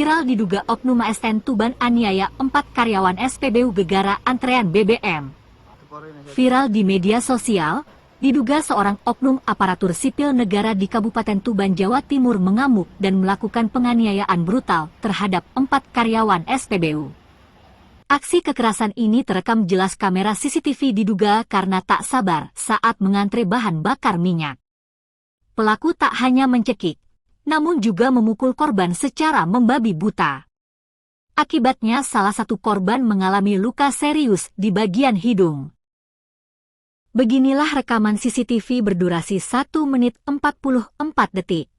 Viral diduga oknum ASN Tuban aniaya 4 karyawan SPBU gegara antrean BBM. Viral di media sosial, diduga seorang oknum aparatur sipil negara di Kabupaten Tuban, Jawa Timur mengamuk dan melakukan penganiayaan brutal terhadap 4 karyawan SPBU. Aksi kekerasan ini terekam jelas kamera CCTV diduga karena tak sabar saat mengantre bahan bakar minyak. Pelaku tak hanya mencekik, namun juga memukul korban secara membabi buta. Akibatnya salah satu korban mengalami luka serius di bagian hidung. Beginilah rekaman CCTV berdurasi 1 menit 44 detik.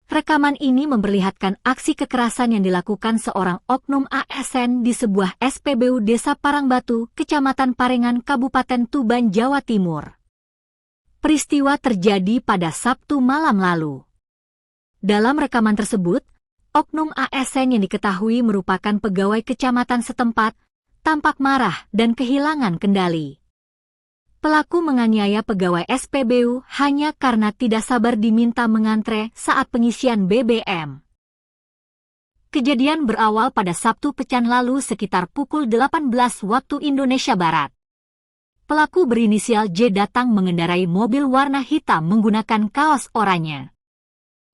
Rekaman ini memperlihatkan aksi kekerasan yang dilakukan seorang oknum ASN di sebuah SPBU Desa Parangbatu, Kecamatan Parengan, Kabupaten Tuban, Jawa Timur. Peristiwa terjadi pada Sabtu malam lalu. Dalam rekaman tersebut, oknum ASN yang diketahui merupakan pegawai kecamatan setempat tampak marah dan kehilangan kendali. Pelaku menganiaya pegawai SPBU hanya karena tidak sabar diminta mengantre saat pengisian BBM. Kejadian berawal pada Sabtu pekan lalu sekitar pukul 18 waktu Indonesia Barat. Pelaku berinisial J datang mengendarai mobil warna hitam menggunakan kaos oranye.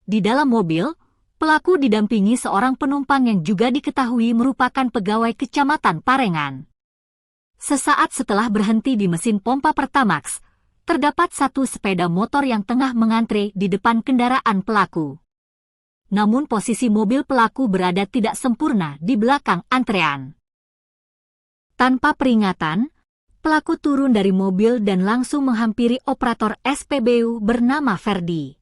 Di dalam mobil, pelaku didampingi seorang penumpang yang juga diketahui merupakan pegawai kecamatan Parengan. Sesaat setelah berhenti di mesin pompa Pertamax, terdapat satu sepeda motor yang tengah mengantre di depan kendaraan pelaku. Namun posisi mobil pelaku berada tidak sempurna di belakang antrean. Tanpa peringatan, pelaku turun dari mobil dan langsung menghampiri operator SPBU bernama Ferdi.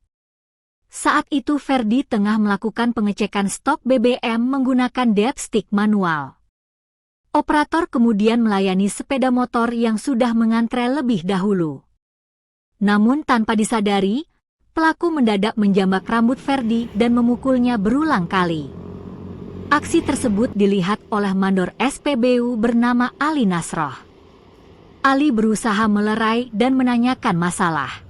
Saat itu Ferdi tengah melakukan pengecekan stok BBM menggunakan dipstick manual. Operator kemudian melayani sepeda motor yang sudah mengantre lebih dahulu. Namun tanpa disadari, pelaku mendadak menjambak rambut Ferdi dan memukulnya berulang kali. Aksi tersebut dilihat oleh mandor SPBU bernama Ali Nasroh. Ali berusaha melerai dan menanyakan masalah.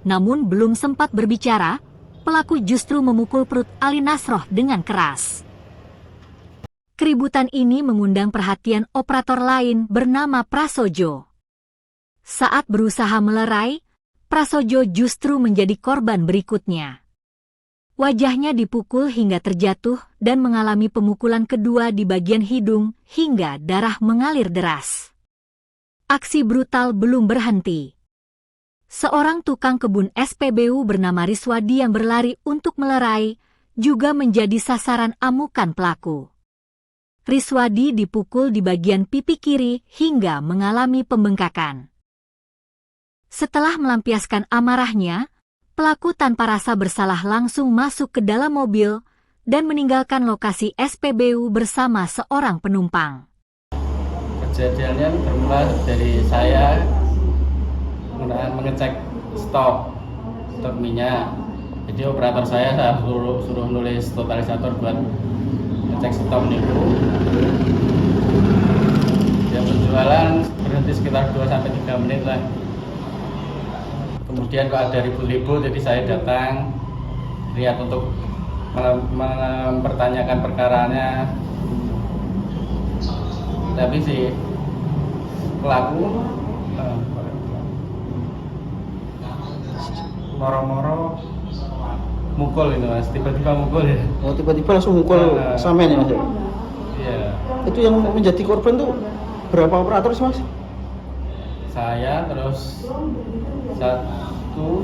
Namun belum sempat berbicara, pelaku justru memukul perut Ali Nasroh dengan keras. Keributan ini mengundang perhatian operator lain bernama Prasojo. Saat berusaha melerai, Prasojo justru menjadi korban berikutnya. Wajahnya dipukul hingga terjatuh dan mengalami pemukulan kedua di bagian hidung hingga darah mengalir deras. Aksi brutal belum berhenti. Seorang tukang kebun SPBU bernama Riswadi yang berlari untuk melerai juga menjadi sasaran amukan pelaku. Riswadi dipukul di bagian pipi kiri hingga mengalami pembengkakan. Setelah melampiaskan amarahnya, pelaku tanpa rasa bersalah langsung masuk ke dalam mobil dan meninggalkan lokasi SPBU bersama seorang penumpang. Kejadiannya bermula dari saya mengecek stok minyak. Jadi operator saya suruh nulis totalisator buat ngecek stok itu. Ya penjualan berhenti sekitar 2-3 menit lah. Kemudian kok ada ribut-ribut, jadi saya datang lihat untuk mempertanyakan perkaranya. Tapi si pelaku moro-moro mukul ini mas, tiba-tiba mukul ya. Oh, tiba-tiba langsung mukul sampean ya mas? Iya. Itu yang menjadi korban tuh berapa operator sih mas? Saya terus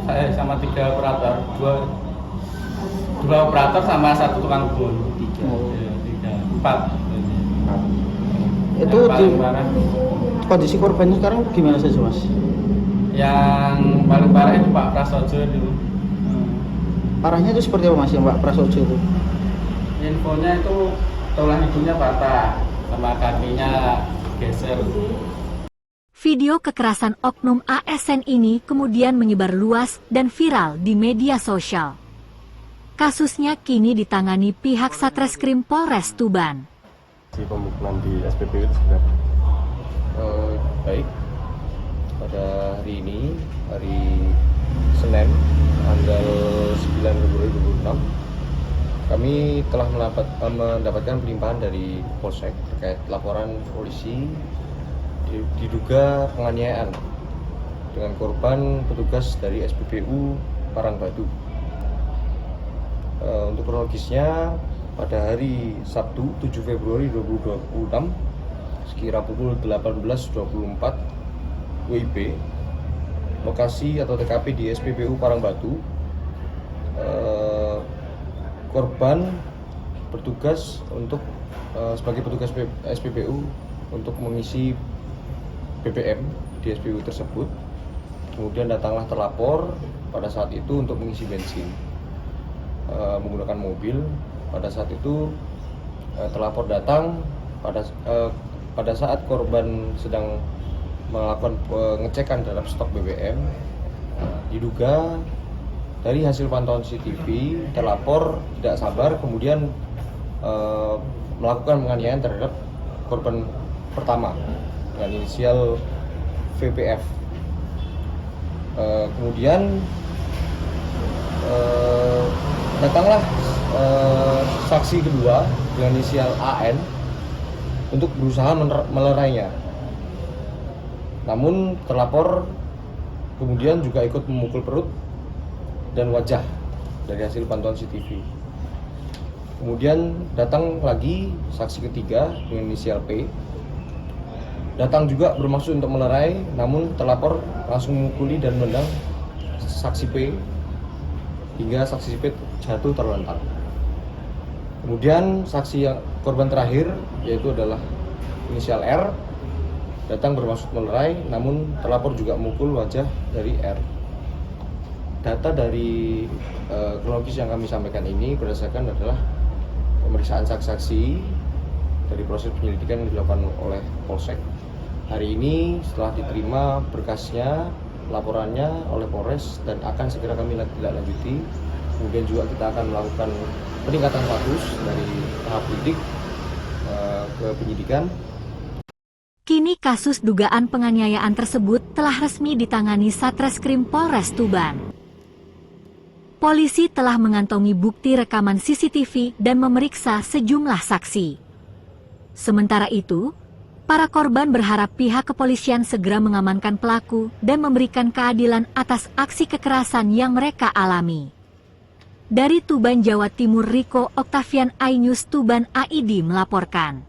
saya sama 3 operator, dua operator sama 1 tukang kebun. 4. Itu di kondisi korbannya sekarang gimana saja mas? Yang paling parah itu Pak Prasojo dulu. Parahnya itu seperti apa mas yang Pak Prasojo itu? Infonya itu tulang hidungnya patah sama kakinya geser. Video kekerasan oknum ASN ini kemudian menyebar luas dan viral di media sosial. Kasusnya kini ditangani pihak Satreskrim Polres Tuban. Si pemukulan di SPBU itu sudah baik. Pada hari ini, hari Senin, tanggal 9 Februari 2026, Kami telah mendapatkan pelimpahan dari Polsek terkait laporan polisi diduga penganiayaan dengan korban petugas dari SPBU Parangbatu. Untuk kronologisnya, pada hari Sabtu 7 Februari 2026 sekira pukul 18.24 WIB, lokasi atau TKP di SPBU Parangbatu, korban bertugas untuk sebagai petugas SPBU untuk mengisi BBM di SPBU tersebut. Kemudian datanglah terlapor pada saat itu untuk mengisi bensin menggunakan mobil. Pada saat itu terlapor datang pada saat korban sedang melakukan pengecekan terhadap stok BBM. Diduga dari hasil pantauan CCTV, terlapor tidak sabar kemudian melakukan penganiayaan terhadap korban pertama dengan inisial VPF. Kemudian datanglah saksi kedua dengan inisial AN untuk berusaha melerainya. Namun terlapor kemudian juga ikut memukul perut dan wajah dari hasil pantauan CCTV. Kemudian datang lagi saksi ketiga dengan inisial P. Datang juga bermaksud untuk melerai, namun terlapor langsung memukuli dan menendang saksi P hingga saksi P jatuh terlentang. Kemudian saksi korban terakhir yaitu adalah inisial R datang bermaksud melerai, namun terlapor juga memukul wajah dari R. Data dari kronologis yang kami sampaikan ini berdasarkan adalah pemeriksaan saksi-saksi dari proses penyelidikan yang dilakukan oleh Polsek. Hari ini setelah diterima berkasnya, laporannya oleh Polres dan akan segera kami lanjuti. Kemudian juga kita akan melakukan peningkatan status dari tahap lidik ke penyidikan. Kini kasus dugaan penganiayaan tersebut telah resmi ditangani Satreskrim Polres Tuban. Polisi telah mengantongi bukti rekaman CCTV dan memeriksa sejumlah saksi. Sementara itu, para korban berharap pihak kepolisian segera mengamankan pelaku dan memberikan keadilan atas aksi kekerasan yang mereka alami. Dari Tuban, Jawa Timur, Riko Oktavian, iNews Tuban, AID melaporkan.